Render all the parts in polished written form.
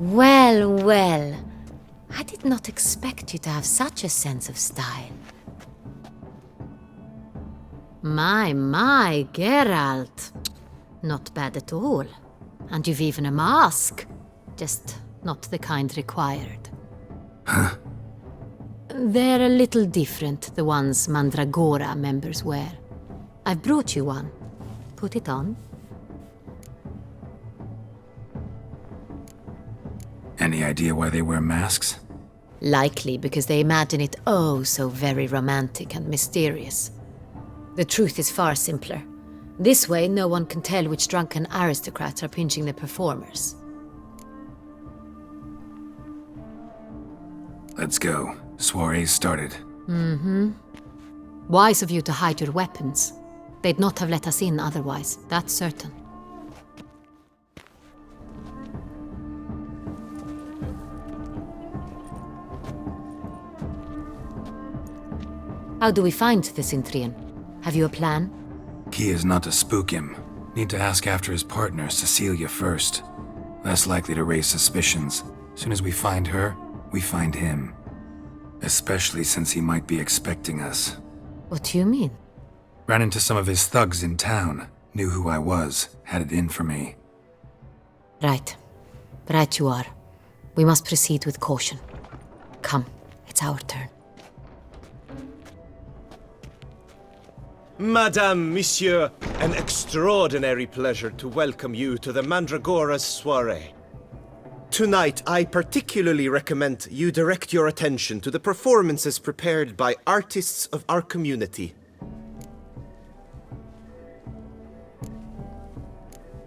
Well, well. I did not expect you to have such a sense of style. My, Geralt. Not bad at all. And you've even a mask. Just not the kind required. Huh? They're a little different, the ones Mandragora members wear. I've brought you one. Put it on. Any idea why they wear masks? Likely because they imagine it oh so very romantic and mysterious. The truth is far simpler. This way, no one can tell which drunken aristocrats are pinching the performers. Let's go. Soiree's started. Mm-hmm. Wise of you to hide your weapons. They'd not have let us in otherwise, that's certain. How do we find the Cintrian? Have you a plan? Key is not to spook him. Need to ask after his partner, Cecilia, first. Less likely to raise suspicions. Soon as we find her, we find him. Especially since he might be expecting us. What do you mean? Ran into some of his thugs in town. Knew who I was. Had it in for me. Right. Right you are. We must proceed with caution. Come, it's our turn. Madame, Monsieur, an extraordinary pleasure to welcome you to the Mandragora's Soiree. Tonight, I particularly recommend you direct your attention to the performances prepared by artists of our community.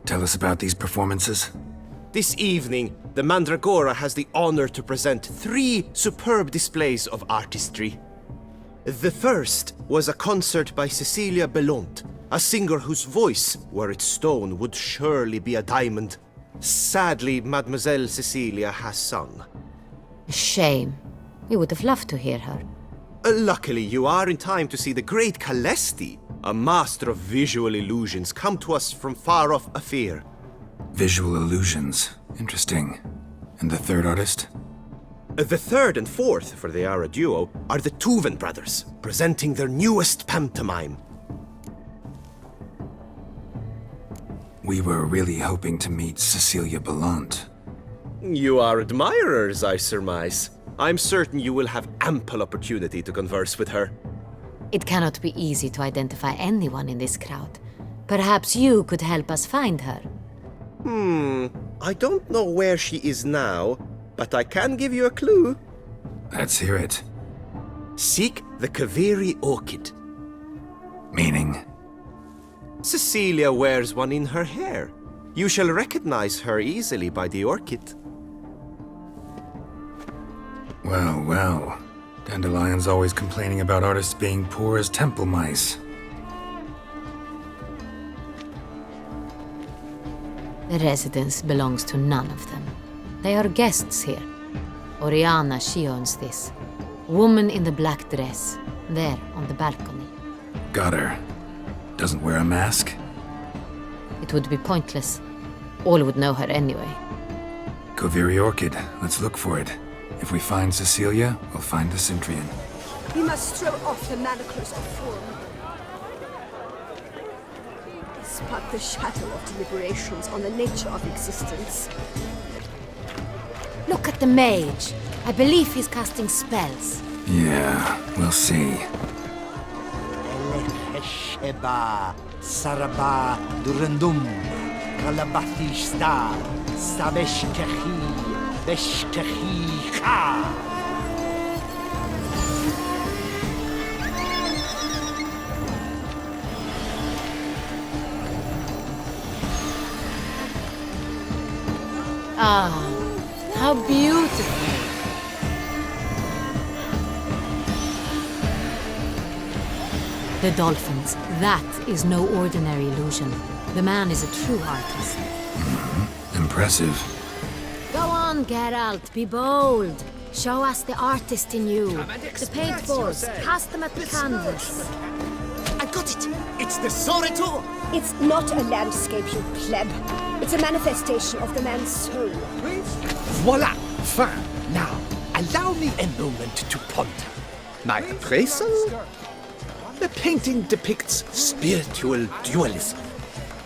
Tell us about these performances. This evening, the Mandragora has the honor to present 3 superb displays of artistry. The first was a concert by Cecilia Belont, a singer whose voice, were it stone, would surely be a diamond. Sadly, Mademoiselle Cecilia has sung. Shame. We would have loved to hear her. Luckily, you are in time to see the great Calesti, a master of visual illusions, come to us from far off Afir. Visual illusions. Interesting. And the third artist? The third and fourth, for they are a duo, are the Tuven brothers, presenting their newest pantomime. We were really hoping to meet Cecilia Belont. You are admirers, I surmise. I'm certain you will have ample opportunity to converse with her. It cannot be easy to identify anyone in this crowd. Perhaps you could help us find her. I don't know where she is now, but I can give you a clue. Let's hear it. Seek the Kaveri orchid. Meaning? Cecilia wears one in her hair. You shall recognize her easily by the orchid. Well, well. Dandelion's always complaining about artists being poor as temple mice. The residence belongs to none of them. They are guests here. Oriana, she owns this. Woman in the black dress. There, on the balcony. Got her. Doesn't wear a mask? It would be pointless. All would know her anyway. Kaveri orchid. Let's look for it. If we find Cecilia, we'll find the Cintrian. We must throw off the manacles of form. Spark the shadow of deliberations on the nature of existence. Look at the mage. I believe he's casting spells. Yeah, we'll see. Sheba, Saraba, Durandum, Kalabathista, Sabeshkehi, Beshkehi Ha. Ah, how beautiful. The dolphins. That is no ordinary illusion. The man is a true artist. Impressive. Go on, Geralt, be bold. Show us the artist in you. The paintballs, cast them at the canvas. A got it! It's the Soiree! It's not a landscape, you pleb. It's a manifestation of the man's soul. Voila! Fine. Now, allow me a moment to ponder. My appraisal? The painting depicts spiritual dualism.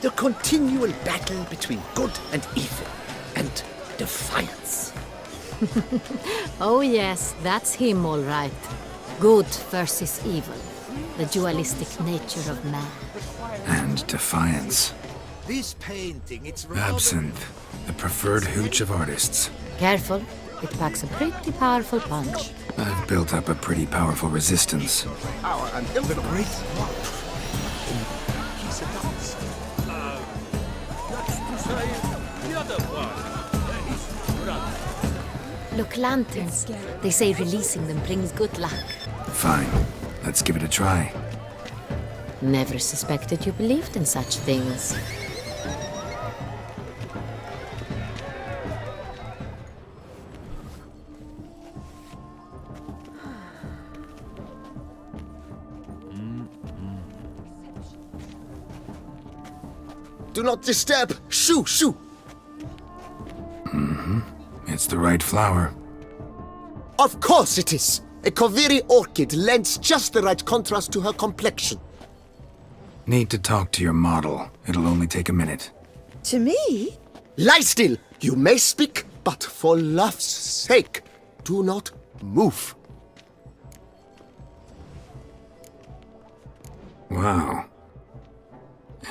The continual battle between good and evil. And defiance. Oh yes, that's him all right. Good versus evil. The dualistic nature of man. And defiance. This painting, it's Absinthe, the preferred hooch of artists. Careful, it packs a pretty powerful punch. I've built up a pretty powerful resistance. the great Look, lanterns. They say releasing them brings good luck. Fine, let's give it a try. Never suspected you believed in such things. Do not disturb! Shoo! Shoo! It's the right flower. Of course it is! A Koviri orchid lends just the right contrast to her complexion. Need to talk to your model. It'll only take a minute. To me? Lie still! You may speak, but for love's sake, do not move. Wow.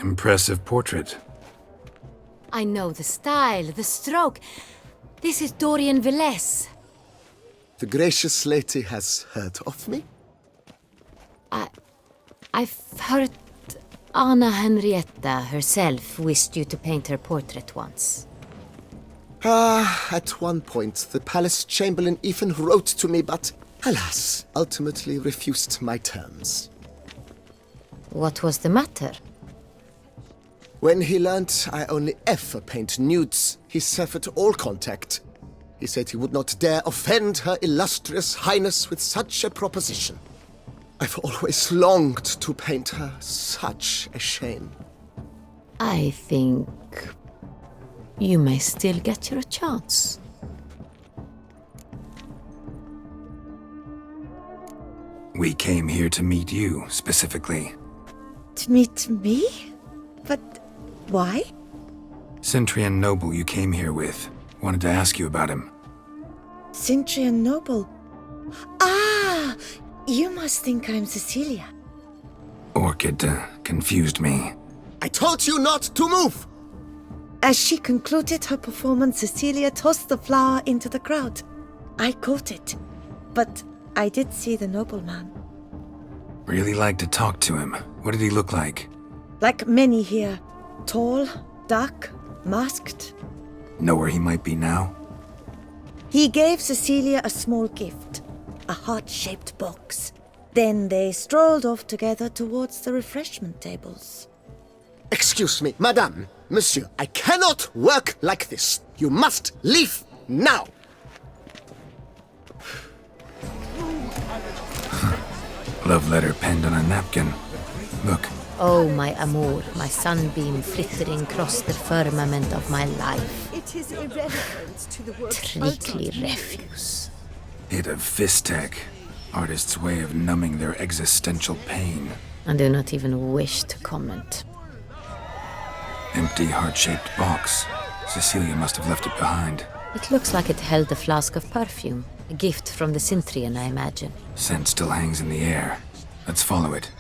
Impressive portrait. I know the style, the stroke. This is Dorian Villesse. The gracious lady has heard of me? I've heard Anna Henrietta herself wished you to paint her portrait once. At one point, the palace chamberlain even wrote to me, but alas, ultimately refused my terms. What was the matter? When he learnt I only ever paint nudes, he severed all contact. He said he would not dare offend her illustrious highness with such a proposition. I've always longed to paint her. Such a shame. I think you may still get your chance. We came here to meet you, specifically. To meet me? But why? Cintrian noble you came here with. Wanted to ask you about him. Cintrian noble. Ah! You must think I'm Cecilia. Orchid confused me. I told you not to move! As she concluded her performance, Cecilia tossed the flower into the crowd. I caught it, but I did see the nobleman. Really like to talk to him. What did he look like? Like many here. Tall, dark, masked. Know where he might be now? He gave Cecilia a small gift, a heart-shaped box. Then they strolled off together towards the refreshment tables. Excuse me, madame, monsieur, I cannot work like this. You must leave now. Love letter penned on a napkin. Look, Oh, my amour, my sunbeam flittering across the firmament of my life. It is irrelevant to the work's Treacly ultimate meaning. refuse. hit of Fistech. Artist's way of numbing their existential pain. I do not even wish to comment. Empty heart-shaped box. Cecilia must have left it behind. It looks like it held a flask of perfume. A gift from the Cintrian, I imagine. Scent still hangs in the air. Let's follow it.